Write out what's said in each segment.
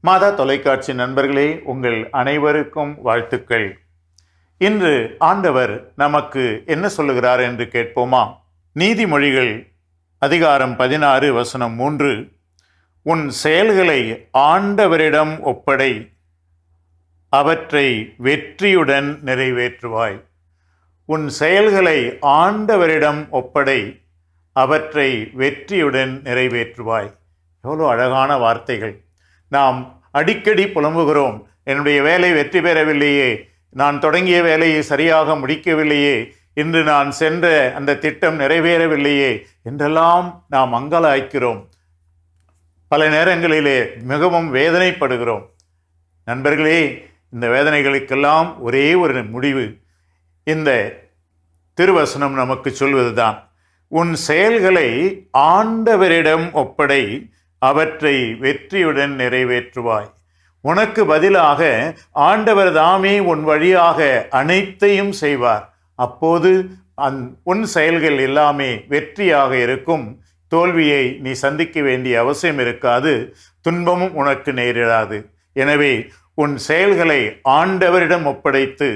மாதா தொலைக்காட்சி நண்பர்களே, உங்கள் அனைவருக்கும் வாழ்த்துக்கள். இன்று ஆண்டவர் நமக்கு என்ன சொல்லுகிறார் என்று கேட்போமா? நீதிமொழிகள் அதிகாரம் 16 வசனம் 3, உன் செயல்களை ஆண்டவரிடம் ஒப்படை, அவற்றை வெற்றியுடன் நிறைவேற்றுவாய். உன் செயல்களை ஆண்டவரிடம் ஒப்படை, அவற்றை வெற்றியுடன் நிறைவேற்றுவாய். எவ்வளோ அழகான வார்த்தைகள்! நாம் அடிக்கடி புலம்புகிறோம், என்னுடைய வேலை வெற்றி பெறவில்லையே, நான் தொடங்கிய வேலையை சரியாக முடிக்கவில்லையே, இன்று நான் சென்ற அந்த திட்டம் நிறைவேறவில்லையே என்றெல்லாம் நாம் அங்கலாய்க்கிறோம். பல நேரங்களிலே மிகவும் வேதனைப்படுகிறோம். நண்பர்களே, இந்த வேதனைகளுக்கெல்லாம் ஒரே ஒரு முடிவு இந்த திருவசனம் நமக்கு சொல்வதுதான். உன் செயல்களை ஆண்டவரிடம் ஒப்படை, அவற்றை வெற்றியுடன் நிறைவேற்றுவாய். உனக்கு பதிலாக ஆண்டவர் தாமே உன் வழியாக அனைத்தையும் செய்வார். அப்போது உன் செயல்கள் எல்லாமே வெற்றியாக இருக்கும். தோல்வியை நீ சந்திக்க வேண்டிய அவசியம் இருக்காது, துன்பமும் உனக்கு நேரிடாது. எனவே உன் செயல்களை ஆண்டவரிடம் ஒப்படைத்து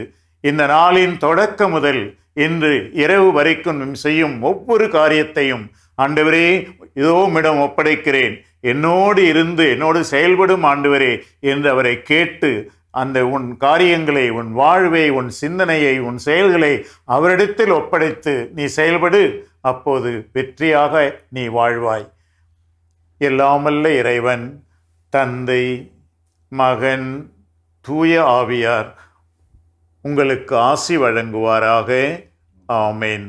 இந்த நாளின் தொடக்க முதல் இன்று இரவு வரைக்கும் செய்யும் ஒவ்வொரு காரியத்தையும் ஆண்டவரே இதோ உம்மிடம் ஒப்படைக்கிறேன், என்னோடு இருந்து என்னோடு செயல்படும் ஆண்டவரே என்று அவரை கேட்டு அந்த உன் காரியங்களை, உன் வாழ்வை, உன் சிந்தனையை, உன் செயல்களை அவரிடத்தில் ஒப்படைத்து நீ செயல்படு. அப்போது வெற்றியாக நீ வாழ்வாய். எல்லாமல்ல இறைவன், தந்தை, மகன், தூய ஆவியார் உங்களுக்கு ஆசி வழங்குவாராக. ஆமென்.